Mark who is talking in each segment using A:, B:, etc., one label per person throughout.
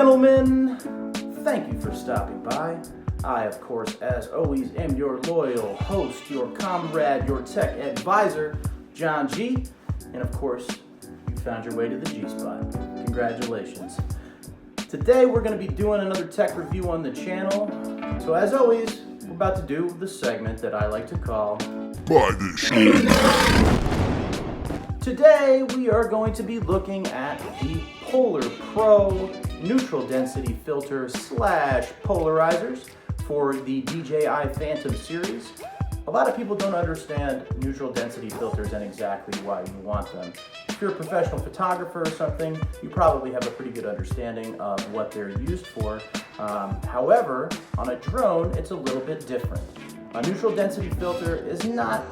A: gentlemen, thank you for stopping by. I, of course, as always, am your loyal host, your comrade, your tech advisor, John G. And of course, you found your way to the G-Spot. Congratulations. Today, we're going to be doing another tech review on the channel. So as always, we're about to do the segment that I like to call Buy This Shit. Today, we are going to be looking at the Polar Pro neutral density filter / polarizers for the DJI Phantom series. A lot of people don't understand neutral density filters and exactly why you want them. If you're a professional photographer or something, you probably have a pretty good understanding of what they're used for. However, on a drone, it's a little bit different. A neutral density filter is not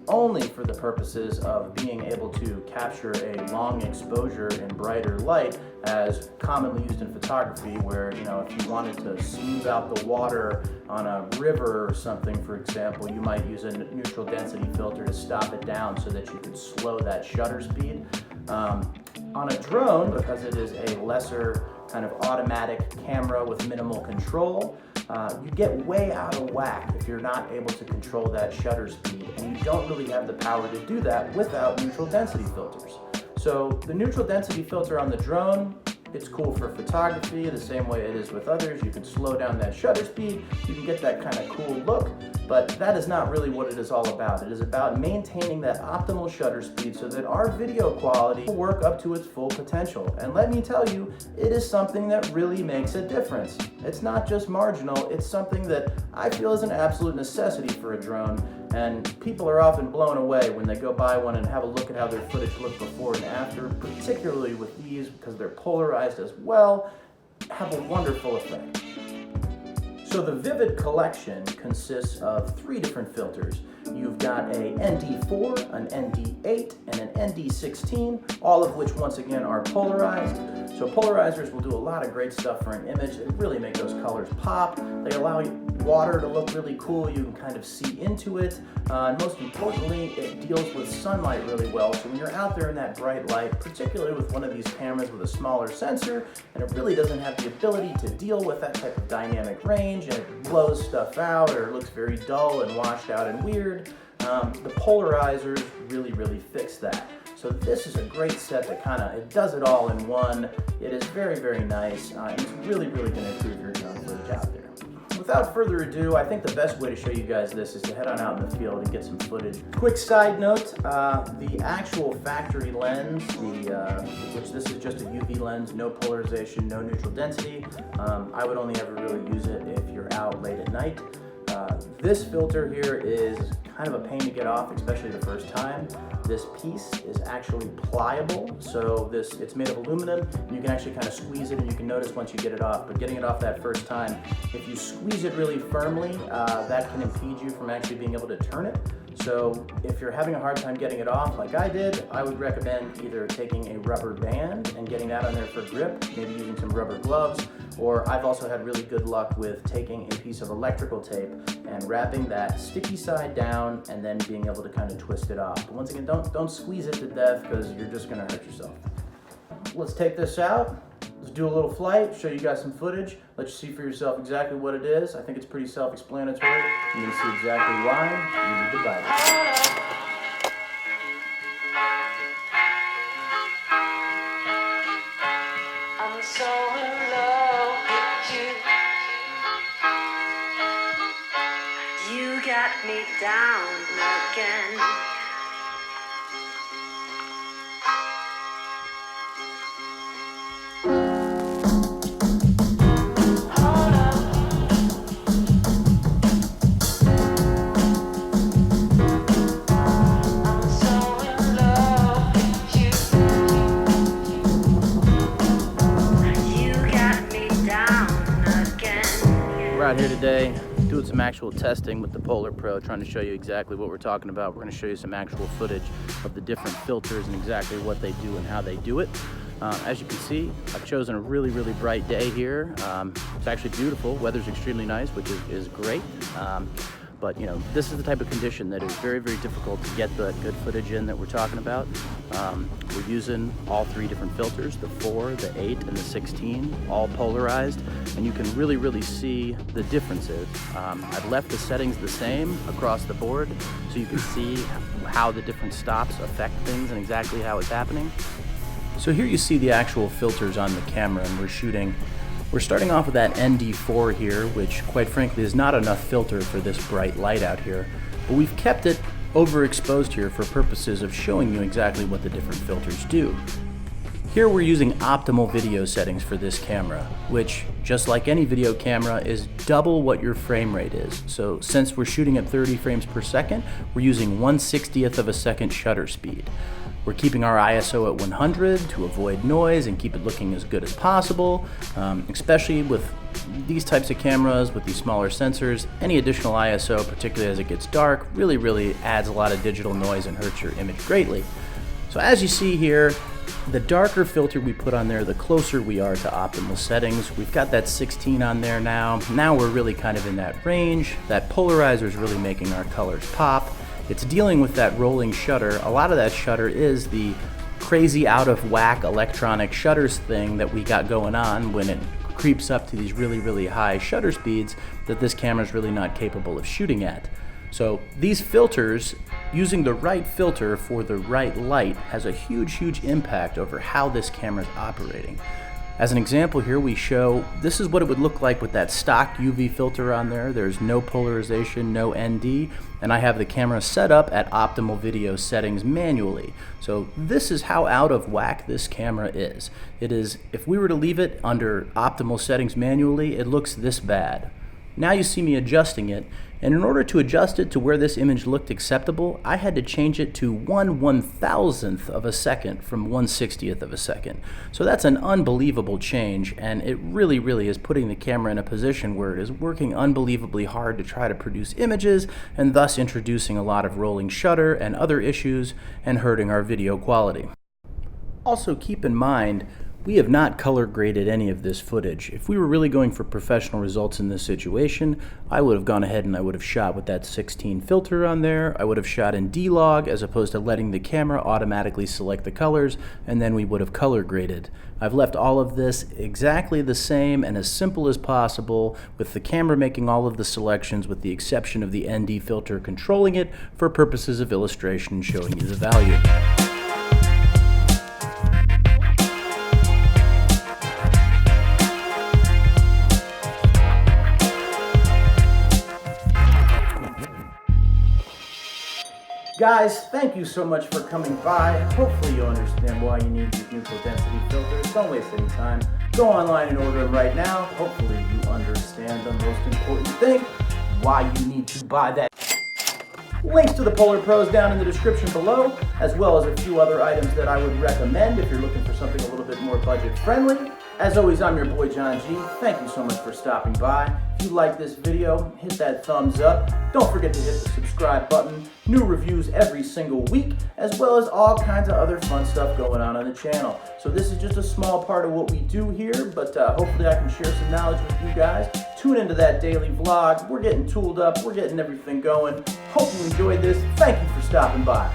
A: only for the purposes of being able to capture a long exposure in brighter light, as commonly used in photography, where, you know, if you wanted to smooth out the water on a river or something, for example, you might use a neutral density filter to stop it down so that you could slow that shutter speed. On a drone, because it is a lesser kind of automatic camera with minimal control, you get way out of whack if you're not able to control that shutter speed, and you don't really have the power to do that without neutral density filters. So the neutral density filter on the drone, it's cool for photography the same way it is with others. You can slow down that shutter speed, you can get that kind of cool look, but that is not really what it is all about. It is about maintaining that optimal shutter speed so that our video quality will work up to its full potential. And let me tell you, it is something that really makes a difference. It's not just marginal, it's something that I feel is an absolute necessity for a drone. And people are often blown away when they go buy one and have a look at how their footage looked before and after, particularly with these, because they're polarized as well, have a wonderful effect. So the Vivid collection consists of 3 different filters. You've got a ND4, an ND8, and an ND16, all of which once again are polarized. So polarizers will do a lot of great stuff for an image. They really make those colors pop. They allow water to look really cool. You can kind of see into it. And most importantly, it deals with sunlight really well. So when you're out there in that bright light, particularly with one of these cameras with a smaller sensor, and it really doesn't have the ability to deal with that type of dynamic range, and it blows stuff out or looks very dull and washed out and weird, the polarizers really fix that. So this is a great set that it does it all in one. It is very nice. It's really going to improve your drone footage out there. Without further ado, I think the best way to show you guys this is to head on out in the field and get some footage. Quick side note, the actual factory lens, which this is just a UV lens, no polarization, no neutral density. I would only ever really use it if you're out late at night. This filter here is kind of a pain to get off, especially the first time. This piece is actually pliable, so it's made of aluminum, and you can actually kind of squeeze it, and you can notice once you get it off. But getting it off that first time, if you squeeze it really firmly, that can impede you from actually being able to turn it. So if you're having a hard time getting it off like I did, I would recommend either taking a rubber band and getting that on there for grip, maybe using some rubber gloves, or I've also had really good luck with taking a piece of electrical tape and wrapping that sticky side down and then being able to kind of twist it off. But once again, don't squeeze it to death, because you're just gonna hurt yourself. Let's take this out. Let's do a little flight, show you guys some footage, let you see for yourself exactly what it is. I think it's pretty self-explanatory. You can see exactly why you need to buy it.
B: I'm so in love with you. You got me down again.
A: We're out here today doing some actual testing with the Polar Pro, trying to show you exactly what we're talking about. We're going to show you some actual footage of the different filters and exactly what they do and how they do it. As you can see, I've chosen a really bright day here. It's actually beautiful. Weather's extremely nice, which is great. But you know, this is the type of condition that is very, very difficult to get the good footage in that we're talking about. We're using all 3 different filters, the 4, the 8, and the 16, all polarized, and you can really, really see the differences. I've left the settings the same across the board so you can see how the different stops affect things and exactly how it's happening. So here you see the actual filters on the camera, and we're starting off with that ND4 here, which quite frankly is not enough filter for this bright light out here, but we've kept it overexposed here for purposes of showing you exactly what the different filters do. Here we're using optimal video settings for this camera, which, just like any video camera, is double what your frame rate is. So since we're shooting at 30 frames per second, we're using 1/60th of a second shutter speed. We're keeping our ISO at 100 to avoid noise and keep it looking as good as possible, especially with these types of cameras, with these smaller sensors. Any additional ISO, particularly as it gets dark, really adds a lot of digital noise and hurts your image greatly. So as you see here, the darker filter we put on there, the closer we are to optimal settings. We've got that 16 on there now. Now we're really kind of in that range. That polarizer is really making our colors pop. It's dealing with that rolling shutter. A lot of that shutter is the crazy out of whack electronic shutters thing that we got going on when it creeps up to these really high shutter speeds that this camera is really not capable of shooting at. So these filters, using the right filter for the right light, has a huge impact over how this camera is operating. As an example here, we show this is what it would look like with that stock UV filter on there. There's no polarization, no ND, and I have the camera set up at optimal video settings manually. So this is how out of whack this camera is. It is, if we were to leave it under optimal settings manually, it looks this bad. Now you see me adjusting it, and in order to adjust it to where this image looked acceptable, I had to change it to 1/1000th of a second from 1/60th of a second. So that's an unbelievable change, and it really is putting the camera in a position where it is working unbelievably hard to try to produce images, and thus introducing a lot of rolling shutter and other issues and hurting our video quality. Also keep in mind, we have not color graded any of this footage. If we were really going for professional results in this situation, I would have gone ahead and I would have shot with that 16 filter on there. I would have shot in D-Log as opposed to letting the camera automatically select the colors, and then we would have color graded. I've left all of this exactly the same and as simple as possible, with the camera making all of the selections with the exception of the ND filter controlling it for purposes of illustration and showing you the value. Guys, thank you so much for coming by. Hopefully you understand why you need these neutral density filters. Don't waste any time. Go online and order them right now. Hopefully you understand the most important thing, why you need to buy that. Links to the Polar Pros down in the description below, as well as a few other items that I would recommend if you're looking for something a little bit more budget friendly. As always, I'm your boy John G. Thank you so much for stopping by. If you like this video, hit that thumbs up. Don't forget to hit the subscribe button. New reviews every single week, as well as all kinds of other fun stuff going on the channel. So this is just a small part of what we do here, but hopefully I can share some knowledge with you guys. Tune into that daily vlog. We're getting tooled up. We're getting everything going. Hope you enjoyed this. Thank you for stopping by.